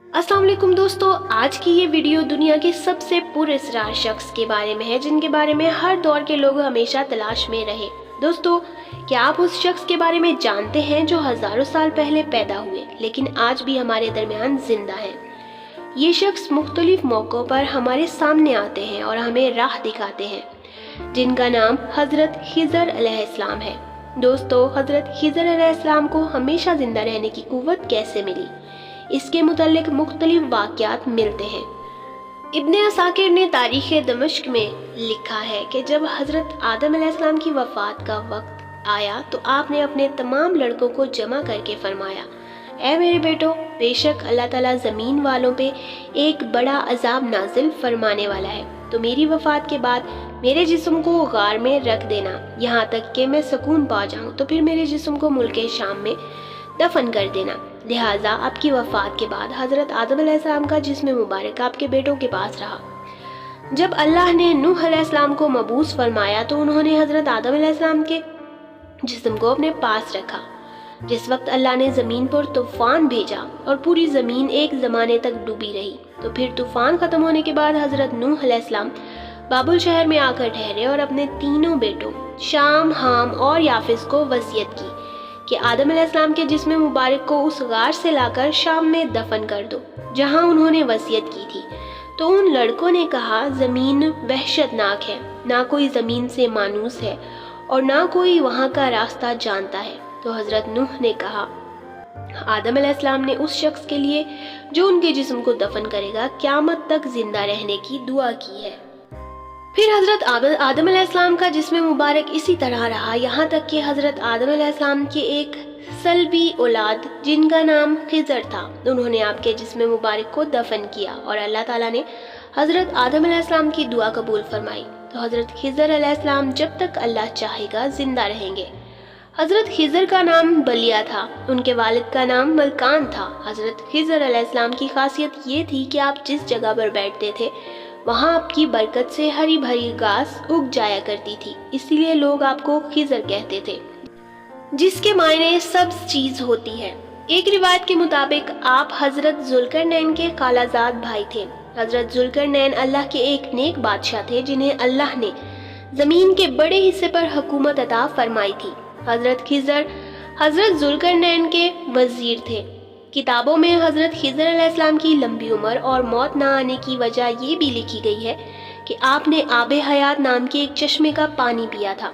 अस्सलाम वालेकुम दोस्तों, आज की ये वीडियो दुनिया के सबसे पुरस्कार शख्स के बारे में है जिनके बारे में हर दौर के लोग हमेशा तलाश में रहे। दोस्तों, क्या आप उस शख्स के बारे में जानते हैं जो हजारों साल पहले पैदा हुए लेकिन आज भी हमारे दरमियान जिंदा है। ये शख्स मुख्तलिफ मौक़ों पर हमारे सामने आते हैं और हमें राह दिखाते हैं, जिनका नाम हज़रत खिज़र अलैहिस्सलाम है। दोस्तों, हज़रत खिज़र अलैहिस्सलाम को हमेशा जिंदा रहने की क़ुव्वत कैसे मिली, इसके मुतल्लिक मुख्तलिफ वाक़यात मिलते हैं। इब्ने असाकिर ने तारीख़ दमिश्क में लिखा है कि जब हज़रत आदम अलैहिस्सलाम की वफ़ात का वक्त आया तो आपने अपने तमाम लड़कों को जमा करके फरमाया, ऐ मेरे बेटो, बेशक अल्लाह ताला ज़मीन वालों पे एक बड़ा अज़ाब नाजिल फरमाने वाला है, तो मेरी वफ़ात के बाद मेरे जिस्म को गार में रख देना यहाँ तक कि मैं सुकून पा जाऊँ, तो फिर मेरे जिस्म को मुल्क शाम में दफन कर देना। लिहाजा आपकी वफ़ात के बाद हज़रत आदम अलैहिस्सलाम का जिस्म मुबारक आपके बेटों के पास रहा। जब अल्लाह ने नूह अलैहिस्सलाम को मबूस फरमाया तो उन्होंने हज़रत आदम अलैहिस्सलाम के जिस्म को अपने पास रखा। जिस वक्त अल्लाह ने ज़मीन पर तूफ़ान भेजा और पूरी ज़मीन एक ज़माने तक डूबी रही, तो फिर तूफ़ान ख़त्म होने के बाद हज़रत नूह अलैहिस्सलाम बाबुल शहर में आकर ठहरे और अपने तीनों बेटों शाम, हाम और याफिस को वसीयत की कि आदम अलैहिस्सलाम के जिस्म मुबारक को उस गार से लाकर शाम में दफन कर दो जहां उन्होंने वसीयत की थी। तो उन लड़कों ने कहा, ज़मीन वहशतनाक है, ना कोई ज़मीन से मानूस है और ना कोई वहां का रास्ता जानता है। तो हज़रत नूह ने कहा, आदम अलैहिस्सलाम ने उस शख्स के लिए जो उनके जिस्म को दफन करेगा क़यामत तक जिंदा रहने की दुआ की है। फिर हज़रत आदम अलैहिस्सलाम का जिस्म मुबारक इसी तरह रहा यहाँ तक कि हज़रत आदम अलैहिस्सलाम के एक सल्बी औलाद जिनका नाम खिज़र था, उन्होंने आपके जिस्म मुबारक को दफन किया और अल्लाह ताला ने हज़रत आदम अलैहिस्सलाम की दुआ कबूल फरमाई। तो हज़रत खिज़र अलैहिस्सलाम जब तक अल्लाह चाहेगा ज़िंदा रहेंगे। हज़रत खिज़र का नाम बलिया था, उनके वालिद का नाम मलकान था। हज़रत खिज़र अलैहिस्सलाम की खासियत ये थी कि आप जिस जगह पर बैठते थे वहाँ आपकी बरकत से हरी भरी घास उग जाया करती थी, इसीलिए लोग आपको खिज़र कहते थे, जिसके मायने सब्ज़ चीज़ होती है। एक रिवायत के मुताबिक आप हज़रत ज़ुल्करनैन के खालाजाद भाई थे। हज़रत ज़ुल्करनैन अल्लाह के एक नेक बादशाह थे जिन्हें अल्लाह ने ज़मीन के बड़े हिस्से पर हुकूमत अता फरमाई थी। हज़रत खिज़र हज़रत ज़ुल्करनैन के वज़ीर थे। किताबों में हज़रत खिज़र अलैहिस्सलाम की लंबी उम्र और मौत ना आने की वजह ये भी लिखी गई है कि आपने आबे हयात नाम के एक चश्मे का पानी पिया था।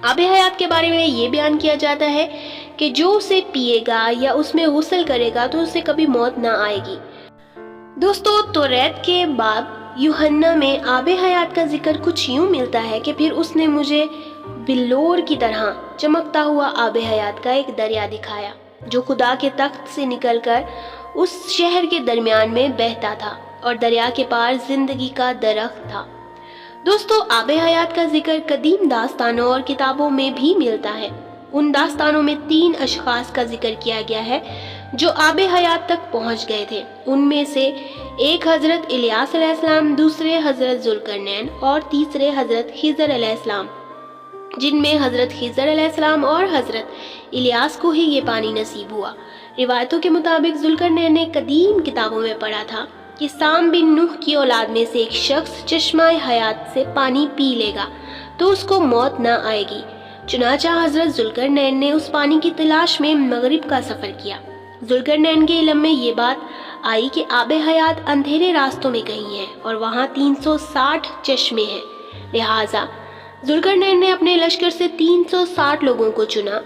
आबे हयात के बारे में ये बयान किया जाता है कि जो उसे पिएगा या उसमें गुस्ल करेगा तो उसे कभी मौत ना आएगी। दोस्तों, तौरात के बाब यूहन्ना में आबे हयात का जिक्र कुछ यूँ मिलता है कि फिर उसने मुझे बिल्लोर की तरह चमकता हुआ आबे हयात का एक दरिया दिखाया जो खुदा के तख्त से निकलकर उस शहर के दरमियान में बहता था और दरिया के पार जिंदगी का दरख्त था। दोस्तों, आबे हयात का जिक्र कदीम दास्तानों और किताबों में भी मिलता है। उन दास्तानों में 3 अशखास का जिक्र किया गया है जो आबे हयात तक पहुंच गए थे। उनमें से एक हज़रत इलियास अलैहिस्सलाम, दूसरे हज़रत ज़ुल्करनैन और तीसरे हज़रत खिज़र अलैहिस्सलाम, जिनमें हज़रत खिज़र अलैहिस्सलाम और हज़रत इलियास को ही ये पानी नसीब हुआ। रिवायतों के मुताबिक ज़ुल्करनैन ने कदीम किताबों में पढ़ा था कि साम बिन नूह की औलाद में से एक शख्स चश्मा हयात से पानी पी लेगा तो उसको मौत ना आएगी। चुनाचा हज़रत ज़ुल्करनैन ने उस पानी की तलाश में मगरिब का सफ़र किया। ज़ुल्करनैन के इल्म में ये बात आई कि आबे हयात अंधेरे रास्तों में कहीं है और वहाँ 360 चश्मे हैं। लिहाजा ज़ुल्करनैन ने अपने लश्कर से 360 लोगों को चुना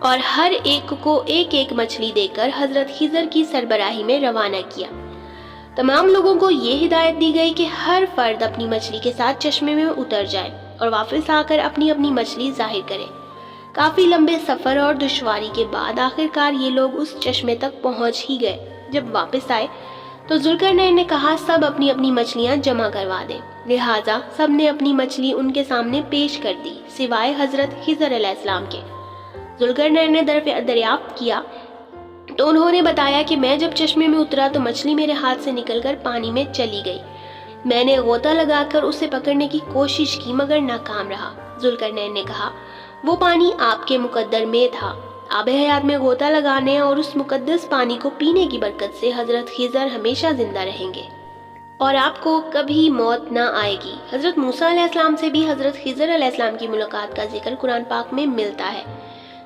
और हर एक को एक एक मछली देकर हज़रत खिज़र की सरबराही में रवाना किया। तमाम लोगों को ये हिदायत दी गई कि हर फर्द अपनी मछली के साथ चश्मे में उतर जाए और वापस आकर अपनी अपनी मछली जाहिर करे। काफ़ी लंबे सफ़र और दुश्वारी के बाद आखिरकार ये लोग उस चश्मे तक पहुँच ही गए। जब वापस आए तो ज़ुल्करनैन ने कहा, सब अपनी अपनी मछलियाँ जमा करवा दें। लिहाजा सब ने अपनी मछली उनके सामने पेश कर दी सिवाय हज़रत खिज़र अलैहिस्सलाम के। ज़ुल्करनैन ने दरियाफ्त किया तो उन्होंने बताया कि मैं जब चश्मे में उतरा तो मछली मेरे हाथ से निकलकर पानी में चली गई। मैंने गोता लगाकर उसे पकड़ने की कोशिश की मगर नाकाम रहा। ज़ुल्करनैन ने कहा, वो पानी आपके मुकद्दर में था आब हयात में गोता लगाने और उस मुकद्दस पानी को पीने की बरकत से हजरत खिज़र हमेशा जिंदा रहेंगे और आपको कभी मौत ना आएगी। हजरत मूसा अलैहिस्सलाम से भी हजरत खिज़र अलैहिस्सलाम की मुलाकात का जिक्र कुरान पाक में मिलता है,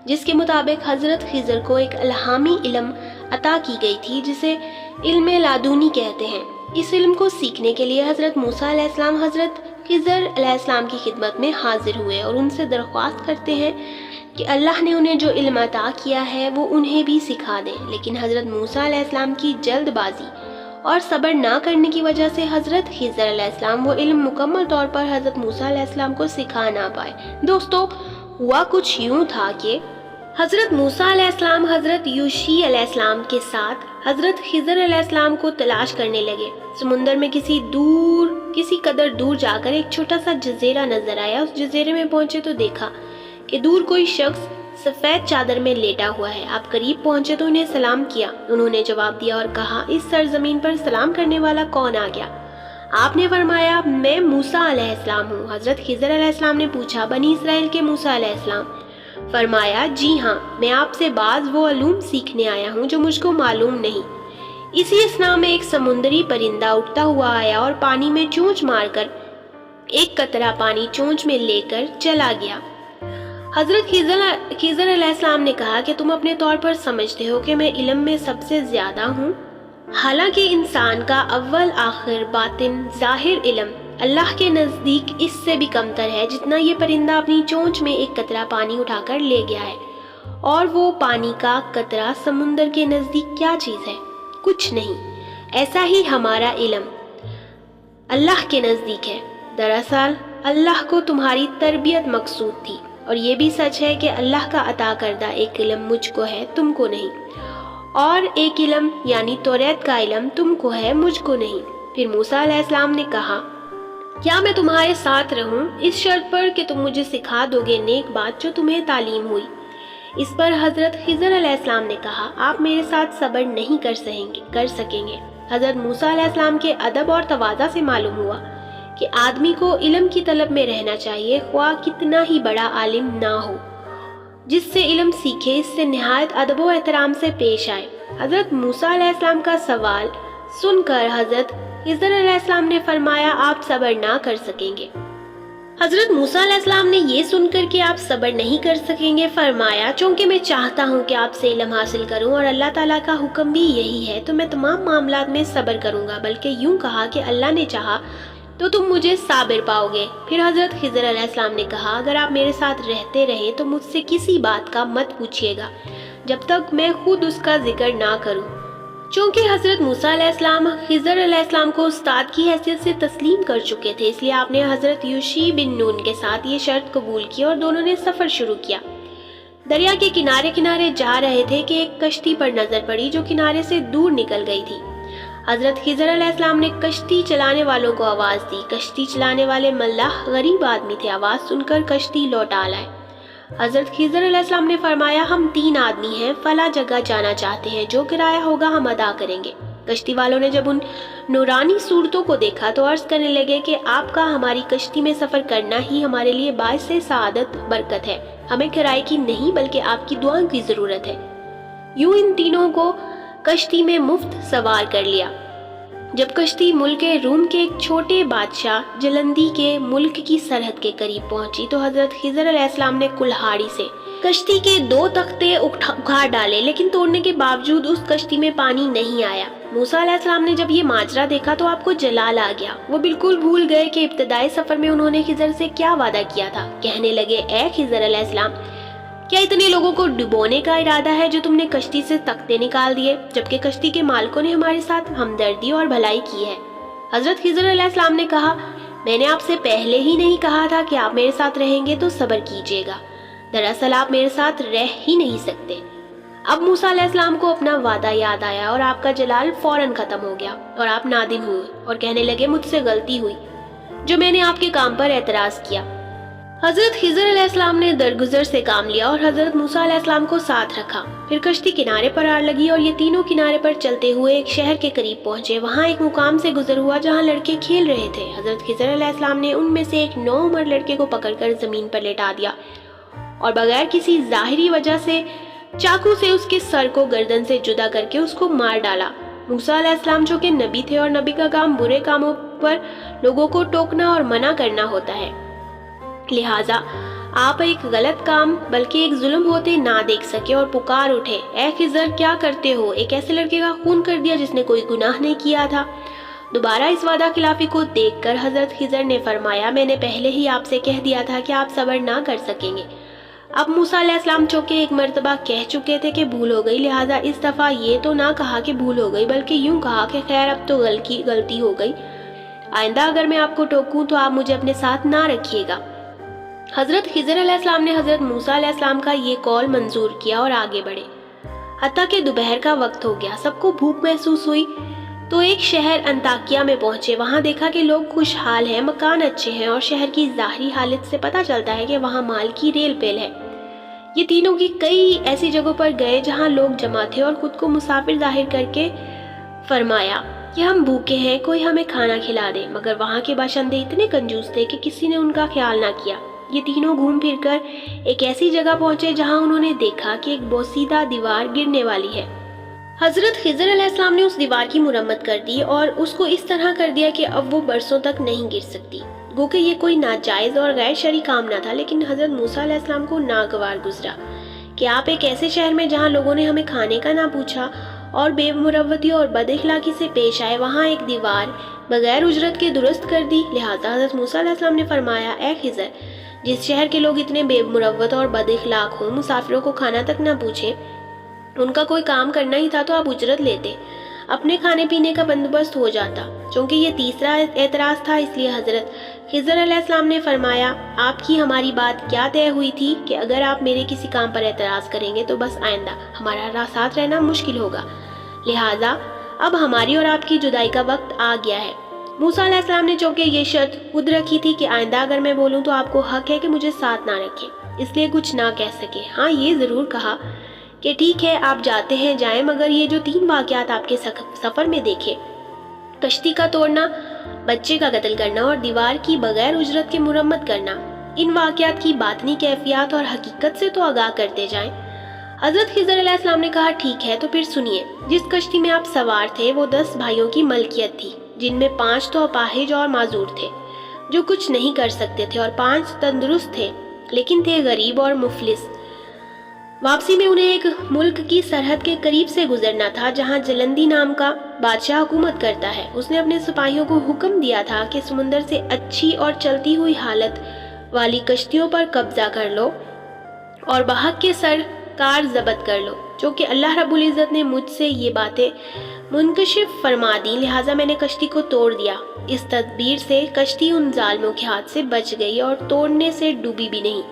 जिसके मुताबिक हजरत खिज़र को एक इल्हामी इल्म अता की गई थी जिसे इल्म लादूनी कहते हैं। इस इल्म को सीखने के लिए हजरत मूसा अलैहिस्सलाम हजरत खिज़र अलैहिस्सलाम की खिदमत में हाजिर हुए और उनसे दरख्वास्त करते हैं कि अल्लाह ने उन्हें जो इल्म अता किया है वो उन्हें भी सिखा दें। लेकिन हजरत मूसा अलैहिस्सलाम की जल्दबाजी और सब्र ना करने की वजह से हजरत खिज़र अलैहिस्सलाम वो इल्म मुकम्मल तौर पर हजरत मूसा अलैहिस्सलाम को सिखा ना पाए। दोस्तों, हुआ कुछ यूँ था कि हजरत मूसा अलैहिस्सलाम हजरत यूशी अलैहिस्सलाम के साथ हजरत खिज़र अलैहिस्सलाम को तलाश करने लगे। समुंदर में किसी कदर दूर जाकर एक छोटा सा जजीरा नजर आया। उस जजीरे में पहुंचे तो देखा कि दूर कोई शख्स सफेद चादर में लेटा हुआ है। आप करीब पहुंचे तो उन्हें सलाम किया। उन्होंने जवाब दिया और कहा, इस सरजमीन पर सलाम करने वाला कौन आ गया? आपने फरमाया, मैं मूसा अलैहिस्सलाम हूँ। हजरत खिज़र अलैहिस्सलाम ने पूछा, बनी इसराइल के मूसा अलैहिस्सलाम? फरमाया, जी हाँ, मैं आपसे बाज़ वो अलूम सीखने आया हूँ जो मुझको मालूम नहीं। इसी असना में एक समुंदरी परिंदा उड़ता हुआ आया और पानी में चोंच मारकर एक कतरा पानी चोंच में लेकर चला गया। हजरत खिज़र अलैहिस्सलाम ने कहा कि तुम अपने तौर पर समझते हो कि मैं इल्म में सबसे ज्यादा हूँ, हालांकि इंसान का अव्वल आखिर बातिन ज़ाहिर इल्म अल्लाह के नज़दीक इससे भी कमतर है जितना ये परिंदा अपनी चोंच में एक कतरा पानी उठाकर ले गया है। और वो पानी का कतरा समुंदर के नज़दीक क्या चीज़ है? कुछ नहीं। ऐसा ही हमारा इल्म अल्लाह के नज़दीक है। दरअसल अल्लाह को तुम्हारी तरबियत मकसूद थी और ये भी सच है कि अल्लाह का अता करदा एक इल्म मुझको है, तुमको नहीं, और एक इल्म यानी तौरात का इल्म तुमको है, मुझको नहीं। फिर मूसा अलैहिस्सलाम ने कहा, क्या मैं तुम्हारे साथ रहूं इस शर्त पर कि तुम मुझे सिखा दोगे नेक बात जो तुम्हें तालीम हुई? इस पर हजरत खिज़र अलैहिस्सलाम ने कहा, आप मेरे साथ सब्र नहीं कर सकेंगे। हजरत मूसा अलैहिस्सलाम के अदब और तवाज़ा से मालूम हुआ कि आदमी को इल्म की तलब में रहना चाहिए, ख्वाह कितना ही बड़ा आलिम ना हो। जिससे इल्म सीखे इससे निहायत अदब व एहतराम से पेश आए। हजरत मूसा अलैहिस्सलाम का सवाल सुनकर हजरत खिज़र अलैहिस्सलाम ने फरमाया, आप सब्र ना कर सकेंगे। हजरत मूसा अलैहिस्सलाम ने ये सुनकर कि आप सब्र नहीं कर सकेंगे फरमाया, चूँकि मैं चाहता हूँ कि आपसे इल्म हासिल करूँ और अल्लाह ताला का हुक्म भी यही है तो मैं तमाम मामलात में सब्र करूँगा, बल्कि यूँ कहा कि अल्लाह ने चाहा तो तुम मुझे साबिर पाओगे। फिर हजरत खिज़र अलैहिस्सलाम ने कहा, अगर आप मेरे साथ रहते रहे तो मुझसे किसी बात का मत पूछिएगा जब तक मैं खुद उसका जिक्र ना करूं। चूँकि हजरत मूसा अलैहिस्सलाम खिज़र अलैहिस्सलाम को उस्ताद की हैसियत से तस्लीम कर चुके थे, इसलिए आपने हजरत यूशी बिन नून के साथ ये शर्त कबूल की और दोनों ने सफ़र शुरू किया। दरिया के किनारे किनारे जा रहे थे कि एक कश्ती पर नजर पड़ी जो किनारे से दूर निकल गई थी। हजरत खिज़र अलैहिस्सलाम ने कश्ती चलाने वालों को आवाज़ दी। कश्ती चलाने वाले मल्लाह गरीब आदमी थे। आवाज़ सुनकर कश्ती लौटा लाए। हजरत खिज़र अलैहिस्सलाम ने फरमाया, हम 3 आदमी हैं, फला जगह जाना चाहते हैं, जो किराया होगा हम अदा करेंगे। कश्ती वालों ने जब उन नूरानी सूरतों को देखा तो अर्ज करने लगे कि आपका हमारी कश्ती में सफ़र करना ही हमारे लिए बाइस सआदत बरकत है। हमें किराए की नहीं बल्कि आपकी दुआओं की ज़रूरत है। यूँ इन तीनों को कश्ती में मुफ्त सवार कर लिया। जब कश्ती मुल्क रूम के एक छोटे बादशाह जलंदी के मुल्क की सरहद के करीब पहुंची तो हजरत खिज़र अलैहिस्सलाम ने कुल्हाड़ी से कश्ती के 2 तख्ते उखाड़ डाले, लेकिन तोड़ने के बावजूद उस कश्ती में पानी नहीं आया। मूसा अलैहिस्सलाम ने जब ये माजरा देखा तो आपको जलाल आ गया। वो बिल्कुल भूल गए कि इब्तदाई सफर में उन्होंने खिज़र से क्या वादा किया था। कहने लगे, ए खिज़र अलैहिस्सलाम, क्या इतने लोगों को डुबोने का इरादा है जो तुमने कश्ती से तख्ते निकाल दिए, जबकि कश्ती के मालिकों ने हमारे साथ हमदर्दी और भलाई की है? हजरत खिज़र अलैहिस्सलाम ने कहा, मैंने आपसे पहले ही नहीं कहा था कि आप मेरे साथ रहेंगे तो सब्र कीजिएगा। दरअसल आप मेरे साथ रह ही नहीं सकते। अब मूसा अलैहिस्सलाम को अपना वादा याद आया और आपका जलाल फौरन खत्म हो गया और आप नादिम हुए और कहने लगे, मुझसे गलती हुई जो मैंने आपके काम पर एतराज़ किया। हजरत खिज़र अलैहिस्सलाम ने दरगुजर से काम लिया और हजरत मूसा अलैहिस्सलाम को साथ रखा। फिर कश्ती किनारे पर आ लगी और ये तीनों किनारे पर चलते हुए एक शहर के करीब पहुंचे। वहाँ एक मुकाम से गुजर हुआ जहाँ लड़के खेल रहे थे। हजरत खिज़र अलैहिस्सलाम ने उनमें से एक 9 उम्र लड़के को पकड़कर जमीन पर लेटा दिया और बगैर किसी ज़ाहिरी वजह से चाकू से उसके सर को गर्दन से जुदा करके उसको मार डाला। मूसा अलैहिस्सलाम जो कि नबी थे और नबी का काम बुरे कामों पर लोगों को टोकना और मना करना होता है, लिहाजा आप एक गलत काम बल्कि एक जुल्म होते ना देख सके और पुकार उठे, ऐ खिज़र क्या करते हो? एक ऐसे लड़के का खून कर दिया जिसने कोई गुनाह नहीं किया था। दोबारा इस वादा खिलाफी को देखकर हजरत खिज़र ने फरमाया, मैंने पहले ही आपसे कह दिया था कि आप सब्र ना कर सकेंगे। अब मूसा अलैहिस्सलाम चूंकि एक मर्तबा कह चुके थे कि भूल हो गई, लिहाजा इस दफ़ा ये तो ना कहा कि भूल हो गई, बल्कि यूं कहा कि खैर अब तो गलती हो गई, आइंदा अगर मैं आपको टोकूं तो आप मुझे अपने साथ ना रखिएगा। हज़रत खिज़र अलैहिस्सलाम ने हज़रत मूसा अलैहिस्सलाम का ये कौल मंजूर किया और आगे बढ़े। हत्ता कि दोपहर का वक्त हो गया, सबको भूख महसूस हुई तो एक शहर अंताकिया में पहुंचे। वहां देखा कि लोग खुशहाल हैं, मकान अच्छे हैं और शहर की ज़ाहिरी हालत से पता चलता है कि वहां माल की रेल पेल है। ये तीनों की कई ऐसी जगहों पर गए जहां लोग जमा थे और खुद को मुसाफिर जाहिर करके फरमाया कि हम भूखे हैं, कोई हमें खाना खिला दे। मगर वहां के बाशिंदे इतने कंजूस थे कि किसी ने उनका ख्याल ना किया। ये तीनों घूम फिर कर एक ऐसी जगह पहुंचे जहां उन्होंने देखा कि एक बोसीदा दीवार गिरने वाली है। हज़रत खिज़र अलैहिस्सलाम ने उस दीवार की मुरम्मत कर दी और उसको इस तरह कर दिया कि अब वो बरसों तक नहीं गिर सकती। गो कि ये कोई नाजायज़ और गैर शरई काम ना था, लेकिन हज़रत मूसा अलैहिस्सलाम को नागवार गुजरा कि आप एक ऐसे शहर में जहाँ लोगों ने हमें खाने का ना पूछा और बेमुरव्वती और बदअखलाकी से पेश आए, वहाँ एक दीवार बगैर उजरत के दुरुस्त कर दी। लिहाजा हज़रत मूसा अलैहिस्सलाम ने फरमाया, ए खिज़र, जिस शहर के लोग इतने बेमुरव्वत और बदअखलाक हों, मुसाफिरों को खाना तक ना पूछें, उनका कोई काम करना ही था तो आप उजरत लेते, अपने खाने पीने का बंदोबस्त हो जाता। चूँकि ये तीसरा एतराज़ था, इसलिए हज़रत खिज़र अलैहिस्सलाम ने फरमाया, आपकी हमारी बात क्या तय हुई थी कि अगर आप मेरे किसी काम पर एतराज़ करेंगे तो बस आइंदा हमारा साथ रहना मुश्किल होगा, लिहाजा अब हमारी और आपकी जुदाई का वक्त आ गया है। मूसा अलैहिस्सलाम ने चूँकि ये शर्त खुद रखी थी कि आइंदा अगर मैं बोलूँ तो आपको हक है कि मुझे साथ ना रखें, इसलिए कुछ ना कह सके। हाँ, ये ज़रूर कहा कि ठीक है आप जाते हैं जाएं, मगर ये जो 3 वाक़यात आपके सफ़र में देखे, कश्ती का तोड़ना, बच्चे का कत्ल करना और दीवार की बगैर उजरत के मुरम्मत करना, इन वाक़यात की बातनी कैफियत और हकीकत से तो आगाह करते जाएं। हज़रत खिज़र अलैहिस्सलाम ने कहा, ठीक है तो फिर सुनिए। जिस कश्ती में आप सवार थे वो 10 भाइयों की मलकियत थी, जिनमें 5 तो अपाहिज और माजूर थे जो कुछ नहीं कर सकते थे और 5 तंदुरुस्त थे लेकिन थे गरीब और मुफलिस। वापसी में उन्हें एक मुल्क की सरहद के करीब से गुजरना था जहां जलंदी नाम का बादशाह हुकूमत करता है। उसने अपने सिपाहियों को हुक्म दिया था कि समुंदर से अच्छी और चलती हुई हालत वाली कश्तियों पर कब्जा कर लो और बहक के सरकार जब्त कर लो। जो कि अल्लाह रब्बुल इज़्ज़त ने मुझसे ये बातें मुनकशिफ फरमा दी, लिहाजा मैंने कश्ती को तोड़ दिया। इस तदबीर से कश्ती उन जालिमों के हाथ से बच गई और तोड़ने से डूबी भी नहीं।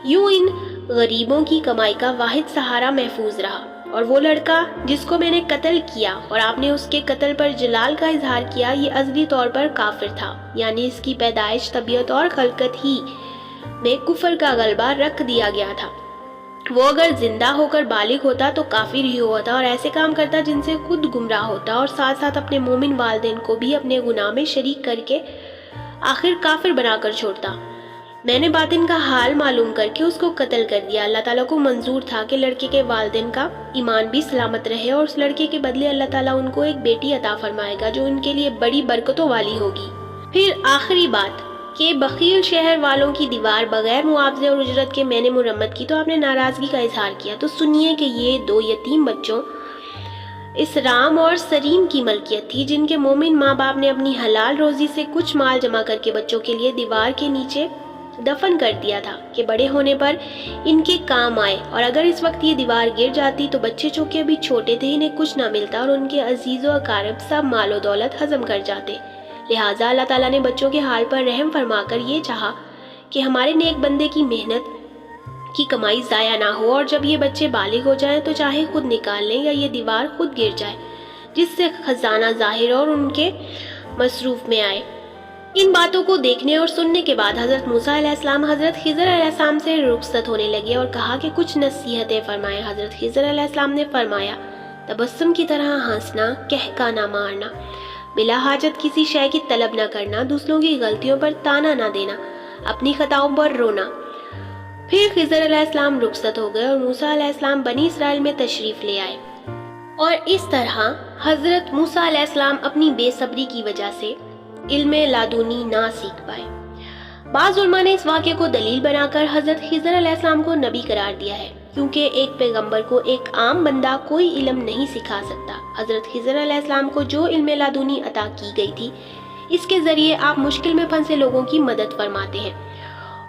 यूं इन गरीबों की कमाई का वाहिद सहारा महफूज रहा। और वो लड़का जिसको मैंने कत्ल किया और आपने उसके कत्ल पर जलाल का इजहार किया, ये अज़ली तौर पर काफिर था, यानी इसकी पैदाइश, तबीयत और खलकत ही में कुफर का गलबा रख दिया गया था। वो अगर जिंदा होकर बालिग होता तो काफिर ही होता और ऐसे काम करता जिनसे खुद गुमराह होता और साथ साथ अपने मोमिन वालिदैन को भी अपने गुनाह में शरीक करके आखिर काफिर बनाकर छोड़ता। मैंने बातिन का हाल मालूम करके उसको कत्ल कर दिया। अल्लाह ताला को मंजूर था कि लड़के के वालिदैन का ईमान भी सलामत रहे और उस लड़के के बदले अल्लाह ताला उनको एक बेटी अता फरमाएगा जो उनके लिए बड़ी बरकतों वाली होगी। फिर आखिरी बात कि बखील शहर वालों की दीवार बगैर मुआवजे और उजरत के मैंने मुरम्मत की तो आपने नाराज़गी का इजहार किया। तो सुनिए कि ये 2 यतीम बच्चों इसराम और सरीम की मलकियत थी, जिनके मोमिन माँ बाप ने अपनी हलाल रोजी से कुछ माल जमा करके बच्चों के लिए दीवार के नीचे दफन कर दिया था कि बड़े होने पर इनके काम आए। और अगर इस वक्त ये दीवार गिर जाती तो बच्चे चूँकि अभी छोटे थे, इन्हें कुछ ना मिलता और उनके अजीज़ व अकारब सब मालो दौलत हजम कर जाते। लिहाजा अल्लाह ताला ने बच्चों के हाल पर रहम फरमाकर ये चाहा कि हमारे नेक बंदे की मेहनत की कमाई ज़ाया ना हो और जब ये बच्चे बालिग हो जाएं तो चाहे खुद निकाल लें या ये दीवार खुद गिर जाए, जिससे खजाना ज़ाहिर और उनके मसरूफ में आए। इन बातों को देखने और सुनने के बाद हज़रत मूसा अलैहिस्सलाम हज़रत खिज़र अलैहिस्सलाम से रुखसत होने लगे और कहा कि कुछ नसीहतें फरमाएं। हज़रत खिज़र अलैहिस्सलाम ने फरमाया, तबस्सुम की तरह हंसना, कहका ना मारना, बिला हाजत किसी शय की तलब न करना, दूसरों की गलतियों पर ताना ना देना, अपनी खताओं पर रोना, फिर खिज़र अलैहिस्सलाम रुखसत हो गए और मूसा अलैहिस्सलाम बनी इसराइल में तशरीफ़ ले आए और इस तरह हज़रत मूसा अलैहिस्सलाम अपनी बेसब्री की वजह से इल्म लादुनी ना सीख पाए। बाज़ उलमा ने इस वाक़े को दलील बनाकर हज़रत खिज़र अलैहिस्सलाम को नबी करार दिया है, क्योंकि एक पैगंबर को एक आम बंदा कोई इल्म नहीं सिखा सकता। हज़रत खिज़र अलैहिस्सलाम को जो इल्म लादुनी अता की गई थी, इसके ज़रिए आप मुश्किल में फंसे लोगों की मदद फरमाते हैं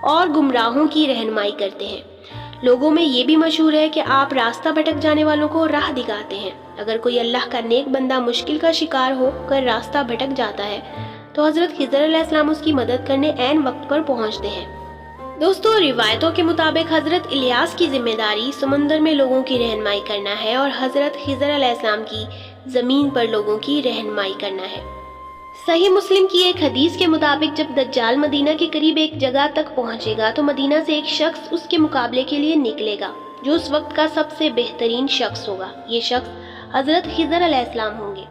और गुमराहों की रहनुमाई करते हैं। लोगों में ये भी मशहूर है कि आप रास्ता भटक जाने वालों को राह दिखाते हैं। अगर कोई अल्लाह का नेक बंदा मुश्किल का शिकार होकर रास्ता भटक जाता है तो हज़रत खिज़र अलैहिस्सलाम उसकी मदद करने ऐन वक्त पर पहुंचते हैं। दोस्तों, रिवायतों के मुताबिक हज़रत इलियास की जिम्मेदारी समंदर में लोगों की रहनुमाई करना है और हज़रत खिज़र अलैहिस्सलाम की ज़मीन पर लोगों की रहनुमाई करना है। सही मुस्लिम की एक हदीस के मुताबिक जब दज्जाल मदीना के करीब एक जगह तक पहुंचेगा तो मदीना से एक शख्स उसके मुकाबले के लिए निकलेगा जो उस वक्त का सबसे बेहतरीन शख्स होगा। ये शख्स हज़रत खिज़र अलैहिस्सलाम होंगे।